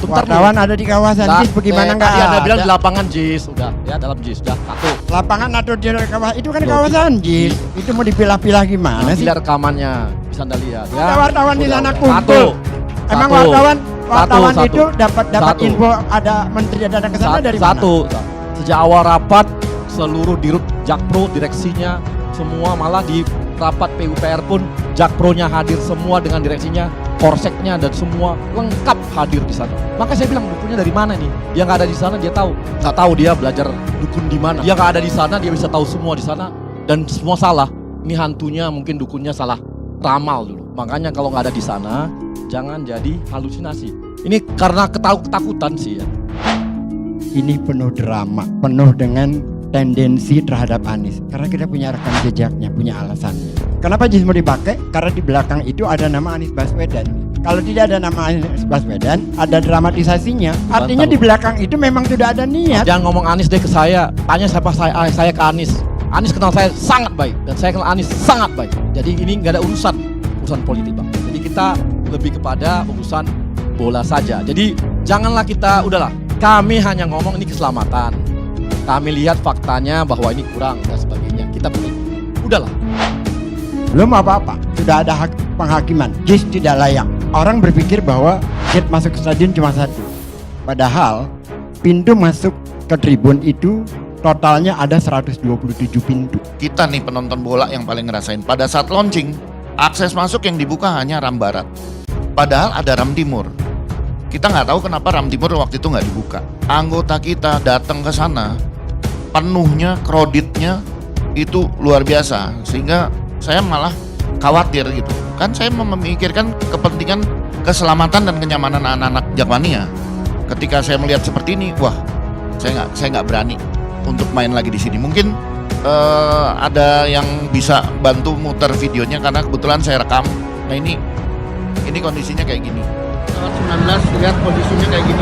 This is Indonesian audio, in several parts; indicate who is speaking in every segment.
Speaker 1: Wartawan ada di kawasan JIS, bagaimana nggak
Speaker 2: Tadi Anda bilang
Speaker 1: ada?
Speaker 2: di lapangan JIS, udah ya dalam JIS, udah satu.
Speaker 1: Lapangan atau di kawasan itu kan
Speaker 2: Loh,
Speaker 1: kawasan JIS. Itu mau dipilah-pilah gimana sih?
Speaker 2: Lihat rekamannya, bisa Anda lihat ya.
Speaker 1: Ada wartawan di
Speaker 2: Udah,
Speaker 1: sana
Speaker 2: udah.
Speaker 1: kumpul. Emang
Speaker 2: Satu.
Speaker 1: wartawan
Speaker 2: Satu.
Speaker 1: itu dapat
Speaker 2: Satu.
Speaker 1: info ada menteri datang ke sana dari mana?
Speaker 2: Satu. Sejak awal rapat seluruh dirut Jakpro direksinya semua, malah di rapat PUPR pun Jakpronya hadir semua dengan direksinya, korseknya dan semua lengkap hadir di sana. Maka saya bilang dukunnya dari mana nih? Dia nggak ada di sana, dia tahu. Nggak tahu dia belajar dukun di mana. Dia nggak ada di sana, dia bisa tahu semua di sana dan semua salah. Ini hantunya mungkin dukunnya salah ramal dulu. Makanya kalau nggak ada di sana, jangan jadi halusinasi. Ini karena ketakutan sih ya.
Speaker 1: Ini penuh drama, penuh dengan tendensi terhadap Anies. Karena kita punya rekam jejaknya, punya alasannya. Kenapa JIS mau dipakai? Karena di belakang itu ada nama Anies Baswedan. Kalau tidak ada nama Anies Baswedan, ada dramatisasinya. Artinya di belakang itu memang sudah ada niat.
Speaker 2: Jangan ngomong Anies deh ke saya. Tanya siapa saya ke Anies. Anies kenal saya sangat baik dan saya kenal Anies sangat baik. Jadi ini nggak ada urusan politik, Bang. Jadi kita lebih kepada urusan bola saja. Jadi janganlah kita, udahlah. Kami hanya ngomong ini keselamatan. Kami lihat faktanya bahwa ini kurang dan sebagainya. Kita beri. Udahlah.
Speaker 1: Belum apa-apa, sudah ada penghakiman. JIS tidak layak. Orang berpikir bahwa gate masuk ke stadion cuma satu. Padahal pintu masuk ke tribun itu totalnya ada 127 pintu.
Speaker 3: Kita nih penonton bola yang paling ngerasain pada saat launching, akses masuk yang dibuka hanya ram barat. Padahal ada ram timur. Kita nggak tahu kenapa ram timur waktu itu nggak dibuka. Anggota kita datang ke sana, penuhnya, kreditnya itu luar biasa. Sehingga saya malah khawatir gitu. Kan saya memikirkan kepentingan keselamatan dan kenyamanan anak-anak Jakmania. Ketika saya melihat seperti ini, wah, saya nggak berani untuk main lagi di sini. Mungkin ada yang bisa bantu muter videonya karena kebetulan saya rekam. Nah ini kondisinya kayak gini. Tanggal 19 lihat kondisinya kayak gini.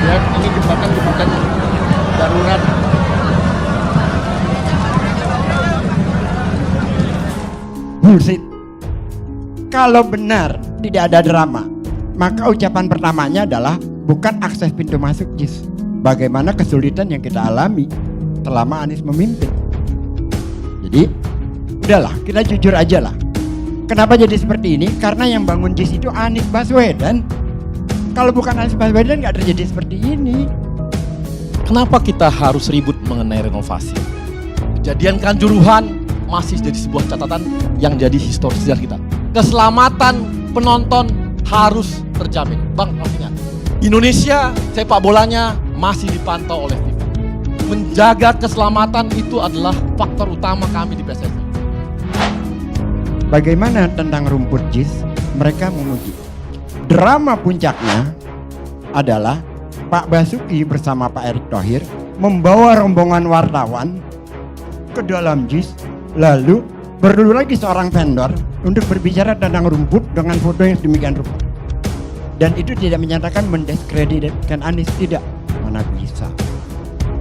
Speaker 3: Lihat ini jembatan darurat.
Speaker 1: Bullshit. Kalau benar tidak ada drama, maka ucapan pertamanya adalah bukan akses pintu masuk JIS. Bagaimana kesulitan yang kita alami selama Anies memimpin. Jadi, udahlah, kita jujur aja lah. Kenapa jadi seperti ini? Karena yang bangun JIS itu Anies Baswedan. Kalau bukan Anies Baswedan nggak terjadi seperti ini.
Speaker 2: Kenapa kita harus ribut mengenai renovasi? Kejadian Kanjuruhan masih jadi sebuah catatan yang jadi historis sejarah kita. Keselamatan penonton harus terjamin. Bang, ingat, Indonesia sepak bolanya masih dipantau oleh FIFA. Menjaga keselamatan itu adalah faktor utama kami di PSSI.
Speaker 1: Bagaimana tentang rumput JIS? Mereka menguji. Drama puncaknya adalah Pak Basuki bersama Pak Erick Thohir membawa rombongan wartawan ke dalam JIS, lalu perlu lagi seorang vendor untuk berbicara tentang rumput dengan foto yang demikian rupa. Dan itu tidak menyatakan mendiskreditkan Anies, tidak. Mana bisa.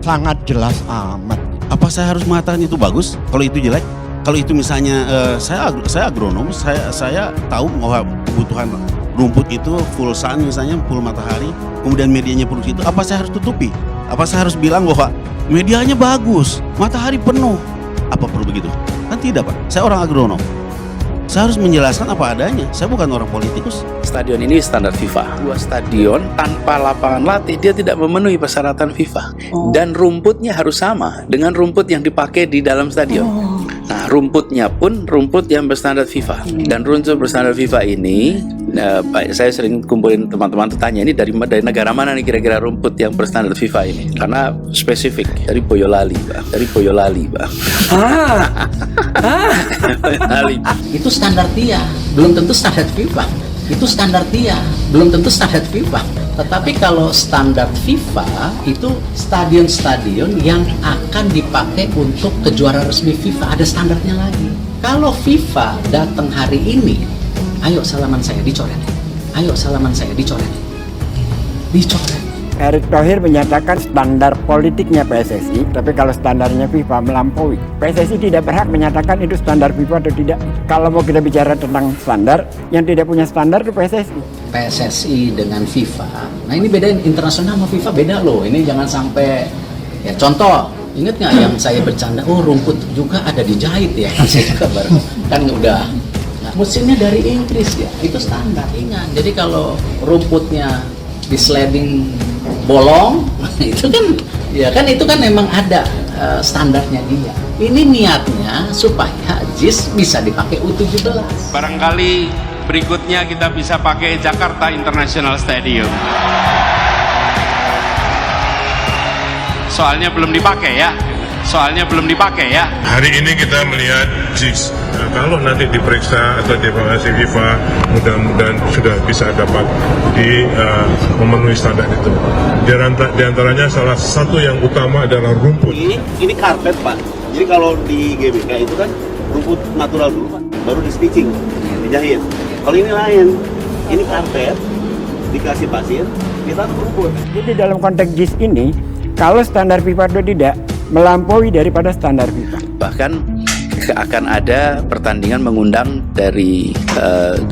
Speaker 1: Sangat jelas amat.
Speaker 4: Apa saya harus mengatakan itu bagus kalau itu jelek? Kalau itu misalnya saya agronom, saya tahu bahwa kebutuhan rumput itu full sun misalnya, full matahari, kemudian medianya produksi itu, apa saya harus tutupi? Apa saya harus bilang bahwa medianya bagus, matahari penuh? Apa perlu begitu? Kan tidak, Pak. Saya orang agronom. Saya harus menjelaskan apa adanya. Saya bukan orang politikus.
Speaker 5: Stadion ini standar FIFA. Dua stadion tanpa lapangan latih, dia tidak memenuhi persyaratan FIFA. Dan rumputnya harus sama dengan rumput yang dipakai di dalam stadion. Nah, rumputnya pun rumput yang berstandar FIFA. Dan rumput berstandar FIFA ini, saya sering kumpulin teman-teman tanya, ini dari negara mana nih kira-kira rumput yang berstandar FIFA ini? Karena spesifik dari Boyolali, Bang. Dari Boyolali, Bang. Boyolali.
Speaker 6: Itu standar TIA, belum tentu standar FIFA. Itu standar TIA, belum tentu standar FIFA. Tetapi kalau standar FIFA itu stadion-stadion yang akan dipakai untuk kejuaraan resmi FIFA, ada standarnya lagi. Kalau FIFA datang hari ini, ayo salaman saya dicoret. Ayo salaman saya dicoret. Dicoret.
Speaker 1: Erick Thohir menyatakan standar politiknya PSSI, tapi kalau standarnya FIFA melampaui. PSSI tidak berhak menyatakan itu standar FIFA atau tidak. Kalau mau kita bicara tentang standar, yang tidak punya standar itu PSSI.
Speaker 6: PSSI dengan FIFA. Nah ini beda, internasional sama FIFA beda loh. Ini jangan sampai, ya contoh, ingat nggak yang saya bercanda, oh rumput juga ada dijahit ya, kasih kabar. Kan udah, nah, mesinnya dari Inggris ya, itu standar, ingat. Jadi kalau rumputnya di sliding bolong, itu kan, ya kan itu kan memang ada standarnya dia. Ini niatnya supaya JIS bisa dipakai U17.
Speaker 7: Barangkali berikutnya kita bisa pakai Jakarta International Stadium. Soalnya belum dipakai ya.
Speaker 8: Hari ini kita melihat JIS. Nah, kalau nanti diperiksa atau dievaluasi FIFA, mudah-mudahan sudah bisa dapat memenuhi standar itu. Di antaranya salah satu yang utama adalah rumput.
Speaker 4: Ini karpet Pak. Jadi kalau di GBK itu kan rumput natural dulu Pak, baru di stitching, dijahit. Kalau ini lain, ini karpet, dikasih pasir, kita rumput.
Speaker 1: Jadi dalam konteks JIS ini, kalau standar FIFA atau tidak, melampaui daripada standar FIFA.
Speaker 5: Bahkan akan ada pertandingan mengundang dari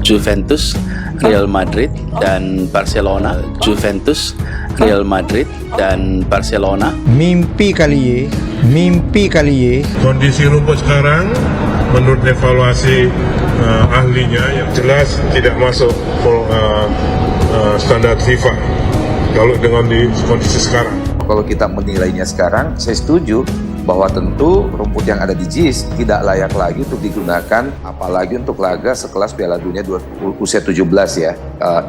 Speaker 5: Juventus, Real Madrid dan Barcelona.
Speaker 9: Mimpi kali ye.
Speaker 8: Kondisi rumput sekarang, menurut evaluasi ahlinya, yang jelas tidak masuk standar FIFA. Kalau dengan di kondisi sekarang.
Speaker 10: Kalau kita menilainya sekarang, saya setuju bahwa tentu rumput yang ada di JIS tidak layak lagi untuk digunakan, apalagi untuk laga sekelas Piala Dunia usia 17 ya.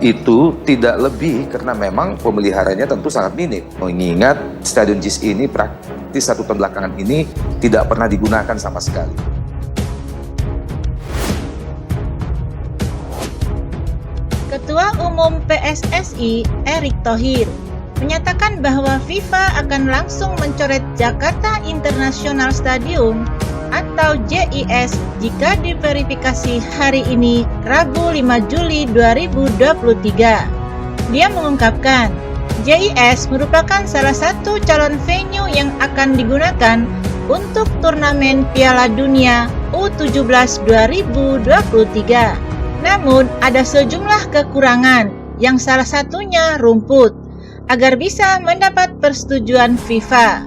Speaker 10: Itu tidak lebih karena memang pemeliharanya tentu sangat minim. Mengingat Stadion JIS ini praktis 1 tahun belakangan ini tidak pernah digunakan sama sekali.
Speaker 11: Ketua Umum PSSI Erick Thohir menyatakan bahwa FIFA akan langsung mencoret Jakarta International Stadium atau JIS jika diverifikasi hari ini Rabu 5 Juli 2023. Dia mengungkapkan, JIS merupakan salah satu calon venue yang akan digunakan untuk turnamen Piala Dunia U17 2023. Namun ada sejumlah kekurangan, yang salah satunya rumput, agar bisa mendapat persetujuan FIFA.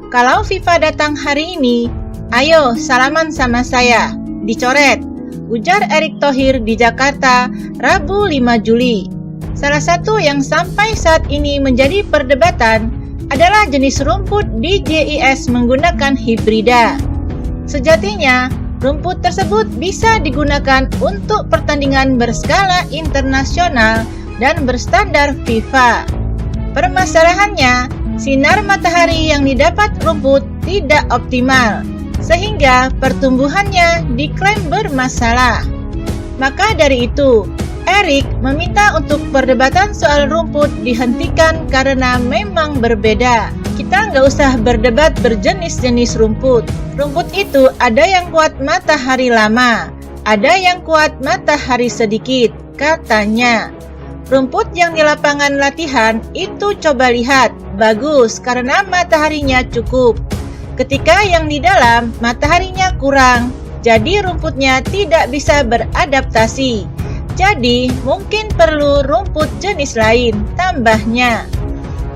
Speaker 11: Kalau FIFA datang hari ini, ayo salaman sama saya, dicoret, ujar Erick Thohir di Jakarta Rabu 5 Juli. Salah satu yang sampai saat ini menjadi perdebatan adalah jenis rumput di JIS menggunakan hibrida. Sejatinya, rumput tersebut bisa digunakan untuk pertandingan berskala internasional dan berstandar FIFA. Permasalahannya, sinar matahari yang didapat rumput tidak optimal, sehingga pertumbuhannya diklaim bermasalah. Maka dari itu, Erick meminta untuk perdebatan soal rumput dihentikan karena memang berbeda. Kita nggak usah berdebat berjenis-jenis rumput. Rumput itu ada yang kuat matahari lama, ada yang kuat matahari sedikit, katanya. Rumput yang di lapangan latihan itu coba lihat, bagus karena mataharinya cukup. Ketika yang di dalam mataharinya kurang, jadi rumputnya tidak bisa beradaptasi. Jadi mungkin perlu rumput jenis lain, tambahnya.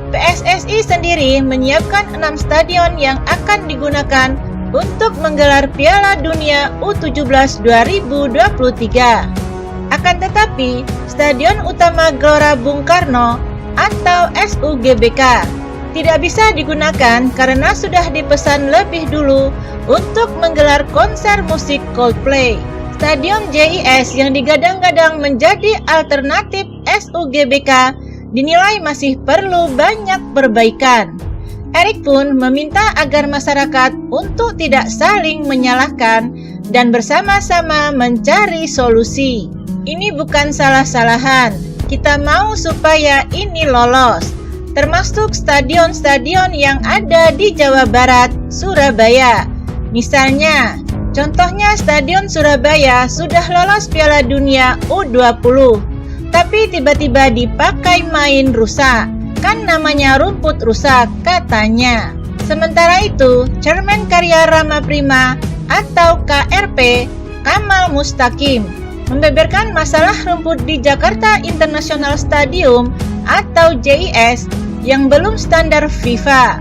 Speaker 11: PSSI sendiri menyiapkan 6 stadion yang akan digunakan untuk menggelar Piala Dunia U17 2023. Akan tetapi, Stadion Utama Gelora Bung Karno atau SUGBK tidak bisa digunakan karena sudah dipesan lebih dulu untuk menggelar konser musik Coldplay. Stadion JIS yang digadang-gadang menjadi alternatif SUGBK dinilai masih perlu banyak perbaikan. Erick pun meminta agar masyarakat untuk tidak saling menyalahkan dan bersama-sama mencari solusi. Ini bukan salah-salahan, kita mau supaya ini lolos, termasuk stadion-stadion yang ada di Jawa Barat, Surabaya. Misalnya, contohnya Stadion Surabaya sudah lolos Piala Dunia U20, tapi tiba-tiba dipakai main rusak. Kan namanya rumput rusak, katanya. Sementara itu, Chairman Karya Rama Prima atau KRP, Kamal Mustaqim, membeberkan masalah rumput di Jakarta International Stadium atau JIS yang belum standar FIFA.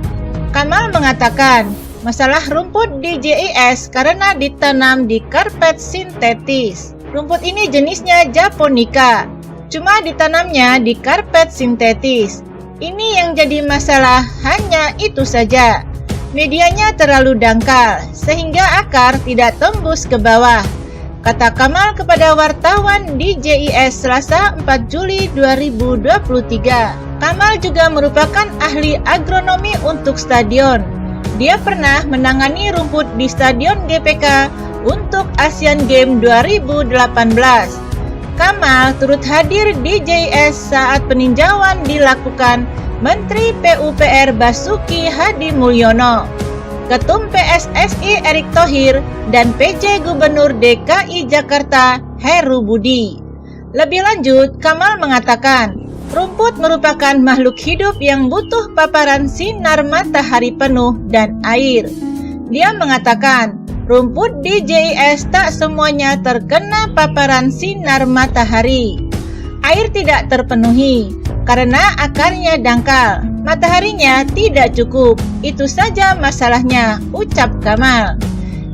Speaker 11: Kamal mengatakan, masalah rumput di JIS karena ditanam di karpet sintetis. Rumput ini jenisnya Japonica, cuma ditanamnya di karpet sintetis. Ini yang jadi masalah, hanya itu saja. Medianya terlalu dangkal, sehingga akar tidak tembus ke bawah, kata Kamal kepada wartawan di JIS Selasa 4 Juli 2023. Kamal juga merupakan ahli agronomi untuk stadion. Dia pernah menangani rumput di Stadion GPK untuk Asian Games 2018. Kamal turut hadir di JIS saat peninjauan dilakukan Menteri PUPR Basuki Hadi Mulyono, Ketum PSSI Erick Thohir, dan PJ Gubernur DKI Jakarta Heru Budi. Lebih lanjut, Kamal mengatakan, rumput merupakan makhluk hidup yang butuh paparan sinar matahari penuh dan air. Dia mengatakan, rumput di JIS tak semuanya terkena paparan sinar matahari. Air tidak terpenuhi karena akarnya dangkal. Mataharinya tidak cukup. Itu saja masalahnya, ucap Kamal.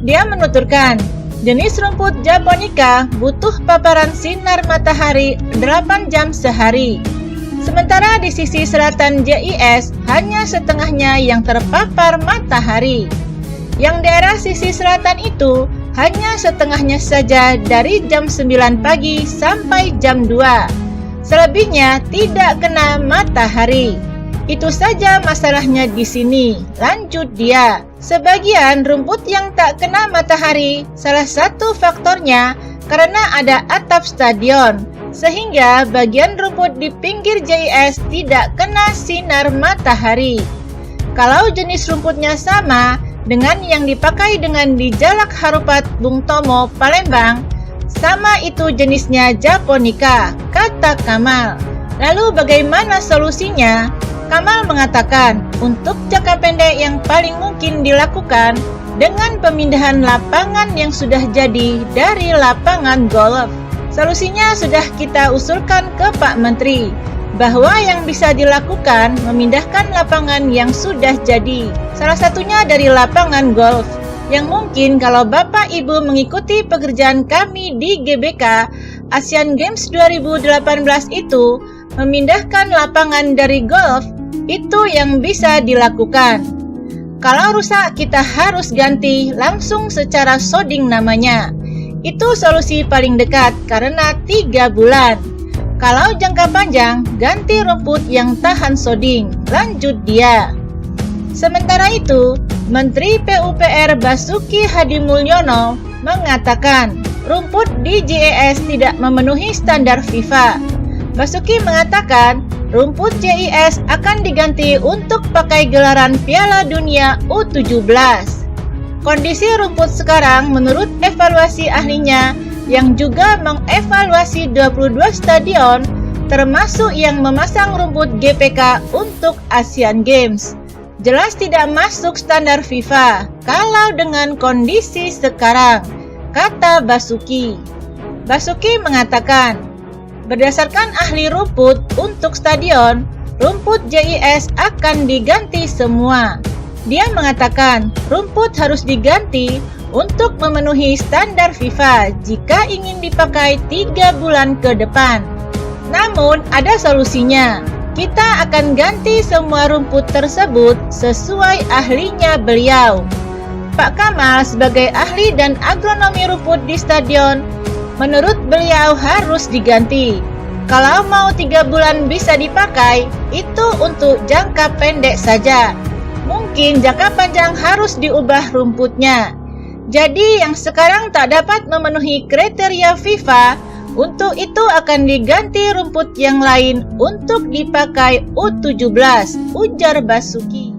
Speaker 11: Dia menuturkan, jenis rumput Japonica butuh paparan sinar matahari 8 jam sehari. Sementara di sisi selatan JIS hanya setengahnya yang terpapar matahari. Yang daerah sisi selatan itu hanya setengahnya saja dari jam 9 pagi sampai jam 2. Selebihnya tidak kena matahari. Itu saja masalahnya di sini, lanjut dia. Sebagian rumput yang tak kena matahari, salah satu faktornya karena ada atap stadion, sehingga bagian rumput di pinggir JIS tidak kena sinar matahari. Kalau jenis rumputnya sama dengan yang dipakai dengan di Jalak Harupat Bung Tomo, Palembang, sama itu jenisnya Japonica, kata Kamal. Lalu bagaimana solusinya? Kamal mengatakan, untuk jangka pendek yang paling mungkin dilakukan dengan pemindahan lapangan yang sudah jadi dari lapangan golf. Solusinya sudah kita usulkan ke Pak Menteri, bahwa yang bisa dilakukan memindahkan lapangan yang sudah jadi, salah satunya dari lapangan golf, yang mungkin kalau Bapak Ibu mengikuti pekerjaan kami di GBK Asian Games 2018 itu, memindahkan lapangan dari golf, itu yang bisa dilakukan. Kalau rusak kita harus ganti langsung secara soding namanya. Itu solusi paling dekat karena 3 bulan. Kalau jangka panjang, ganti rumput yang tahan soding, lanjut dia. Sementara itu, Menteri PUPR Basuki Hadi Mulyono mengatakan rumput di JIS tidak memenuhi standar FIFA. Basuki mengatakan rumput JIS akan diganti untuk pakai gelaran Piala Dunia U17. Kondisi rumput sekarang menurut evaluasi ahlinya yang juga mengevaluasi 22 stadion, termasuk yang memasang rumput GPK untuk Asian Games, jelas tidak masuk standar FIFA kalau dengan kondisi sekarang, kata Basuki. Basuki mengatakan, berdasarkan ahli rumput untuk stadion, rumput JIS akan diganti semua. Dia mengatakan rumput harus diganti untuk memenuhi standar FIFA jika ingin dipakai 3 bulan ke depan. Namun ada solusinya. Kita akan ganti semua rumput tersebut sesuai ahlinya beliau. Pak Kamal sebagai ahli dan agronomi rumput di stadion, menurut beliau harus diganti. Kalau mau 3 bulan bisa dipakai, itu untuk jangka pendek saja. Mungkin jangka panjang harus diubah rumputnya. Jadi yang sekarang tak dapat memenuhi kriteria FIFA, untuk itu akan diganti rumput yang lain untuk dipakai U17, ujar Basuki.